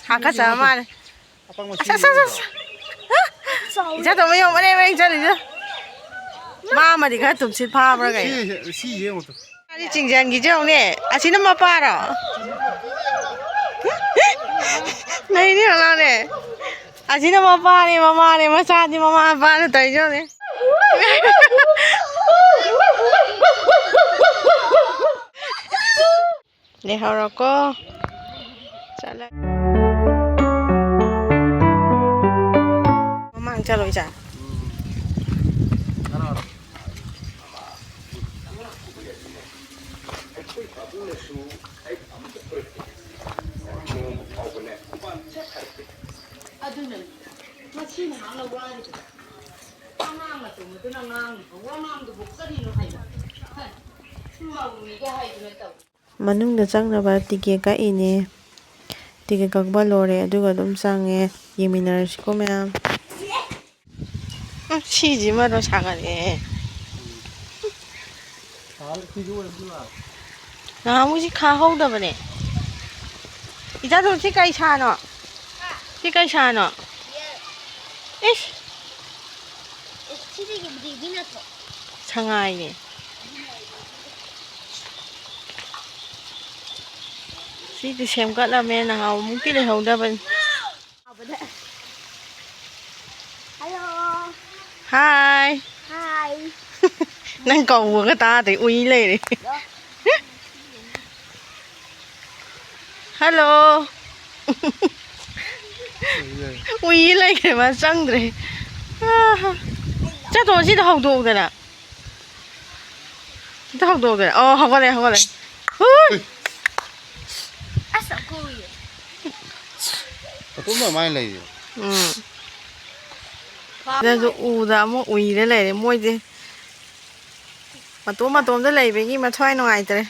하카자 말. 이제 또 뭐 요번에 왜 저리죠? 마마디 가 tumsit 파버가. 시제 뭐. 아니 징잔기 정네. 아시는 뭐 봐라. नहीं होला ने अजी ने मम्मा ने मसाजी मम्मा पाने तई जो ने ले हरो को चल मम्मा चलो जा Manung da changnaba ticket ka ine ticket kakba lore aduga dum change yeminars ko ma'am siji ma ro sagare na muji kha hau da bane ija do chi kai cha no chi kai cha no ish chiri gi bidi na to changai ne si đi xem các là mẹ nào muốn cái này hầu đa bên hello hi hi năng cầu của người ta thì uy lên đi hello uy lên cái mà trăng rồi chắc tôi chỉ học đồ rồi nè học đồ rồi học qua đây Cũng là mai này. Giờ dù u ra mua uy đấy này mua gì mà tôm đấy này với mà thoai ngoài rồi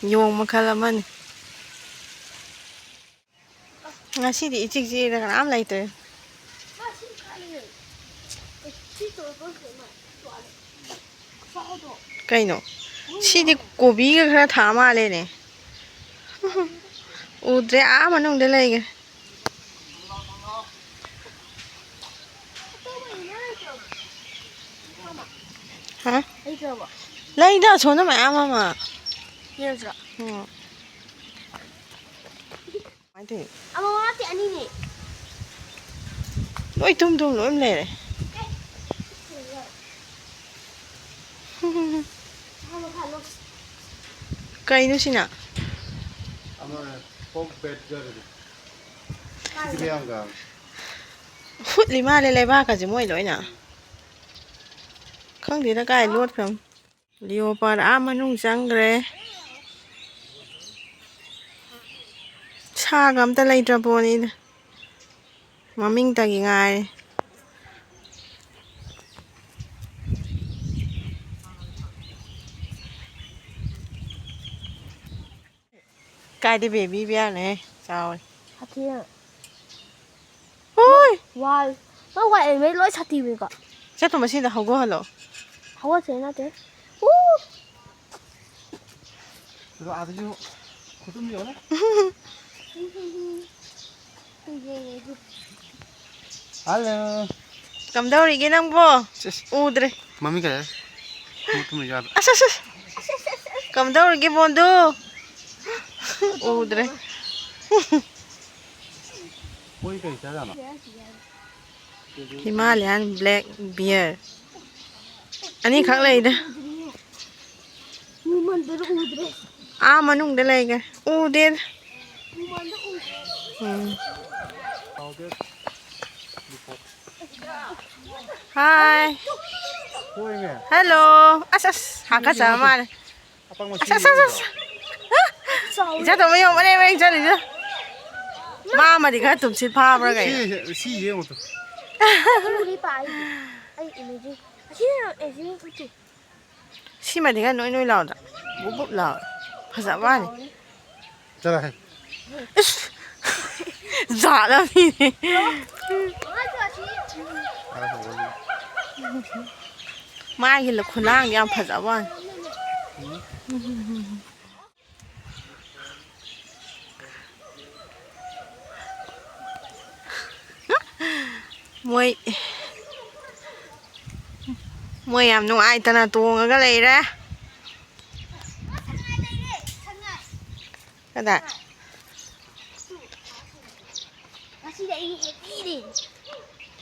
dùng mà khai làm ăn ngay xí thì chỉ gì là làm lại rồi cái nó xí thì gobi cái khai thả mà lên này utre á mà nung để lấy cái hả lấy đó xuống nó mà mà Yes, sir. Mai thì Ama mati ani ni. lỗi tum lỗi em lề này cây nữa xin ạ hút lima lên ba cả chỉ mỗi lỗi nè không thì nó cái luốt không liều bà đã mà nung trắng rồi cha gắm ta lấy cho bố đi mà mình ta cái ngày cái đi baby bia này sao Hati. ôi Wow. Nó quậy mấy lỗi hati vậy cả. chắc tụi mình xin là không có hả Không có thế nào thế. Rồi à chứ. Có tôm nhiều đấy. Hello. cầm đâu đi cái năng vô u đây Mami cái đấy. Tôm nhiều. cầm đâu đi cái bồn đu u đây Ôi cái sao nào? Himalayan black bear anh ấy khác lấy đó à mà nung để lấy cái u đây hi hello 하카자 말 이제 또 뭐 요번에 왜 저리죠? 마마디 가 tumsit 파버가 시제 뭐. Udah pak, ay ini sih, 심해 내가 노이 나오다 못 나와 가자 많이 자. 잘하니 마이길래 고낭이 안 파자 봐 Môi yam nuaitana tongaga leire. Kada. Ngasinya ini happy deh.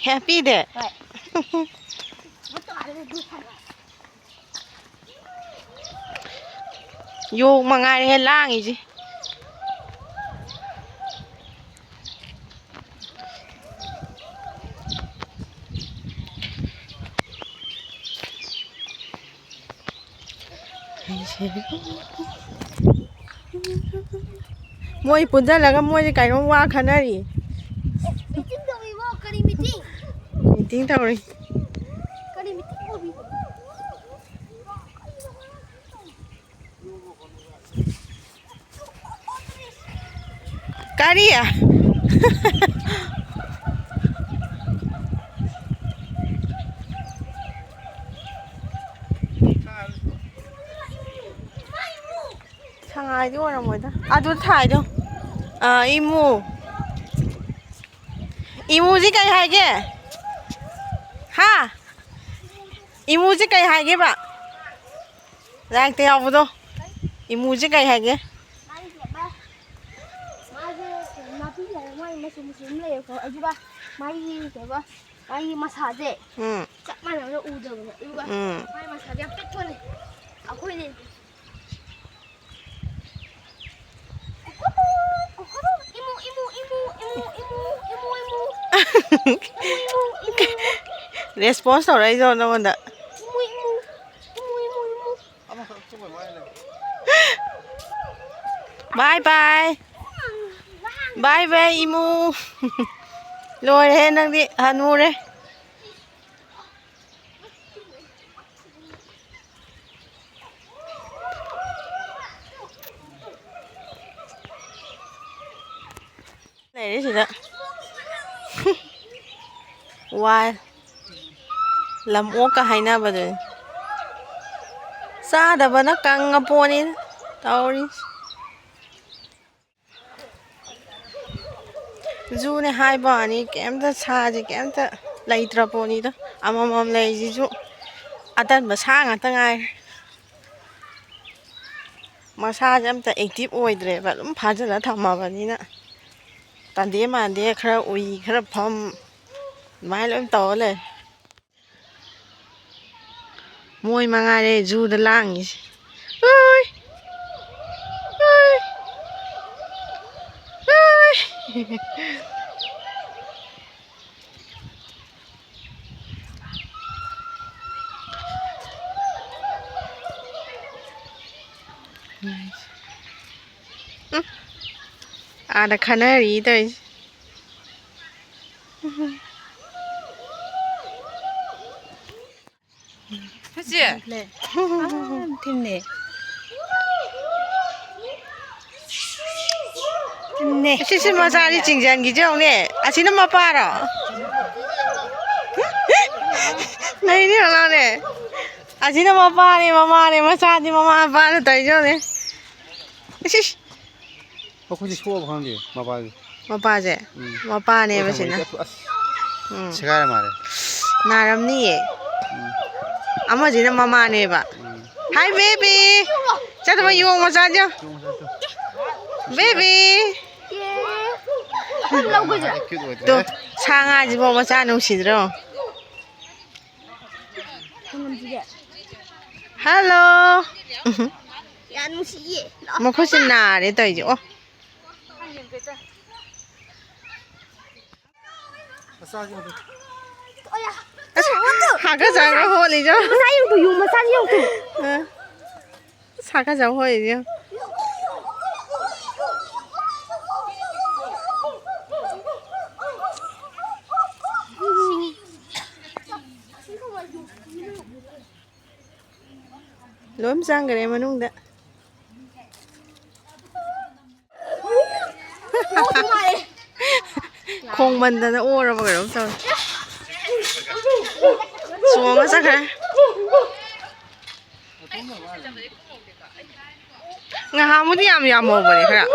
Happy deh. Betul ada dusan. Yo mangai he langi ji. Môi punja laga môi cái nó qua khăn này. Meeting đâu đi vô, kari meeting. Meeting tao rồi. Kari meeting đâu đi. Kari à? Thằng ai đi vào rồi đó. À tôiถ่ายđâu. À imu. Imu gì cái hay kì? Ha? Imu gì cái hay kì bạn? Đang theo học đâu? Imu gì cái hay kì? Muslim leh ko ajuba mai ke ba mai massage chak mana no udah ba ajuba mai massage yang pet pun aku ini Response tau đấy rồi đâu mà bye bye bye bye imu rồi hết đang đi hàn mu đấy này đấy chị ạ Why làm ô cả hai na bây sa đã vẫn căng ngập đi tao đi Zu này hai bà này kém ta xa gì kém ta lấy trà bò này đó mầm lấy gì chú tân mà xa ngã ta ngay mà xa em ta active ôi đấy và lúc phá ra thầm mà vậy nè tàn đĩa mà đĩa khá ui khá phom mai em to lên môi mà ngay đây du đã lang gì ơi ơi ơi à đã khăn này đi tới 그치? 네. 됐네. 됐네. 시시마 자리 징장기죠, 네. 아시는 마 봐라. này đi nào nè. 아시는 마 봐네, 마마네, 마사디 마마 봐는 되죠, 네. 시시. 혹시 수업 하는 게 마바지. 마바제. 마바네 마시나. 제가 말해. 나람니. 아마지는 마마네 봐. Hi baby. Chắc tụi dùng mà sao chứ? Baby. lâu cái gì 또 상아지 보면 싸는 시들어. Hello. ya nó xí gì 뭐 훨씬 나래 또 이제. 사과자가 홀이죠. massage dùng massage dùng từ 응. 사과자 홀이죠. Lốm sang cái này mà nung đã. Không mình ta nó ô ra vào cái đó rồi. Xuống nó sắc hả? Nga hamu di yam mo bari kara.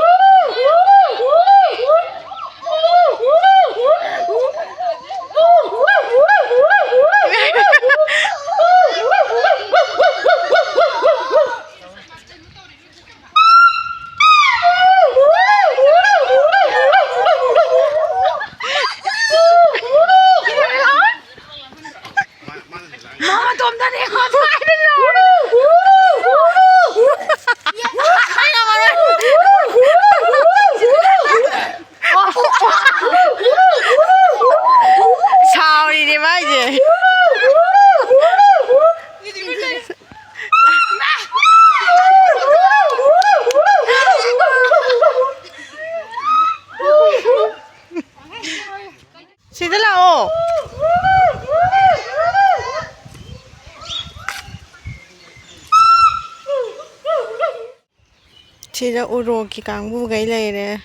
Sida uroki kangbu gai leire.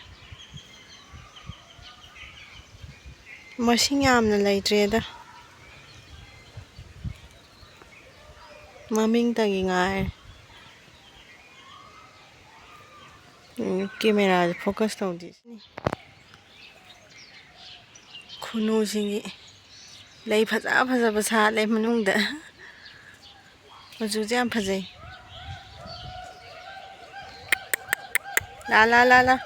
Masing yamna leitreda. Maming tagi ngai. Camera focus tawdi. Khunu singi lei phaja phaja basa lei manungda. Mazu jam phajai. La la la la.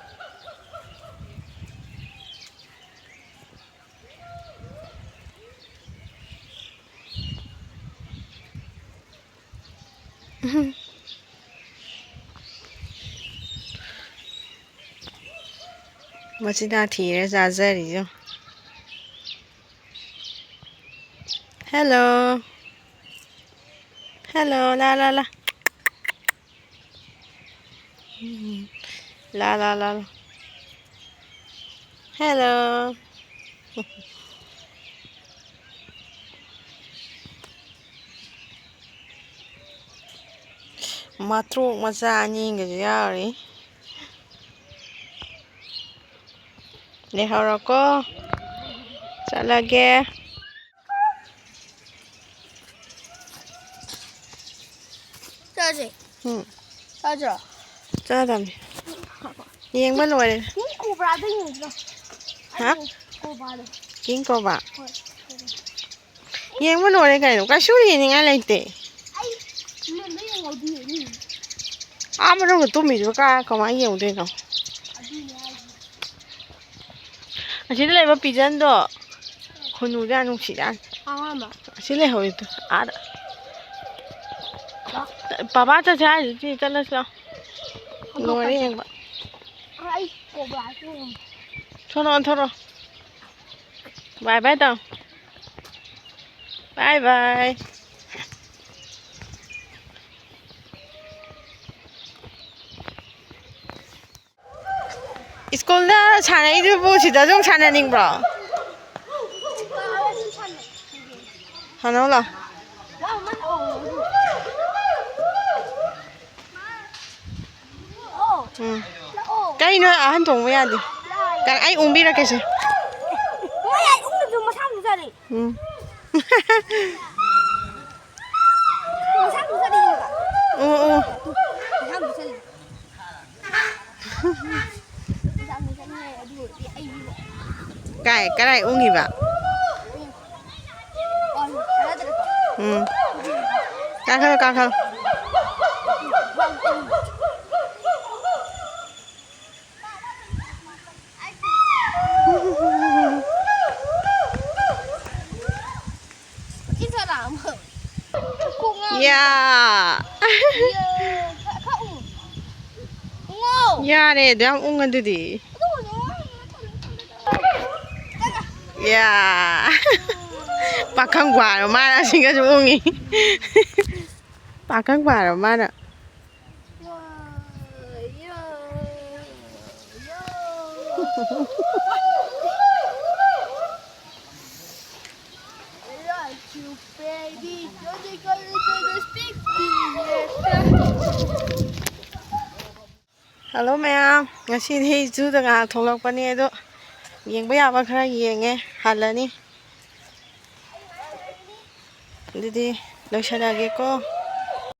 Machida thire jajari jo. Hello. Hello, la la la. La la la la. Hello. Matruk macha ani ga yari. Le harako. Chalage. 짜지? 짜죠? Chadam. Yeng ba loi. king cobra đó nhìn chưa? Hả? Cobra đó. King ko ba. Yeng ba loi kai no. Ka shuri ni ngai leite. Ai, mình nóยังเอาดีนี่ Ama ro tu mi ro ka ko ma yeng de no. เอาดีเนี่ย Asi le ba pijan do. Khunu ja nu si dan. เอามา Asi le hoi tu. Ada. Papa cha cha ji ta la sa. Loi yeng ba. ไอ้โคบราตัว Thoro thoro. Bye bye tao. Bye bye. School da chana idu bu sida jong chana ning bro. Hano la. แล้วมันโอ้โอ้ แล้วโอ้ Cái nữa à han thong ya di. Kan ai umbi ra kaise. ไม่ไอ้อุ้มจะมาทำซะดิ มาทำซะดิ Ừ ừ. มาทำซะดิมาทำซะดิไอ้ดูดิไอ้นี่บอก Cái này ungi ba. อ๋อแล้วจะ Ka khal ka khal. Cái sao làm hả? Cùng Ya. không ngô Ya ne dam ungan du di. Ya. Pakang gwa ro ma na singa ju ungi. Pakang gwa ro ma na. Hello ma'am. Ngasi thi zu da nga tholok pa ni do. Yeng ba ya ba khara yenge halani. Didi loisana ge ko.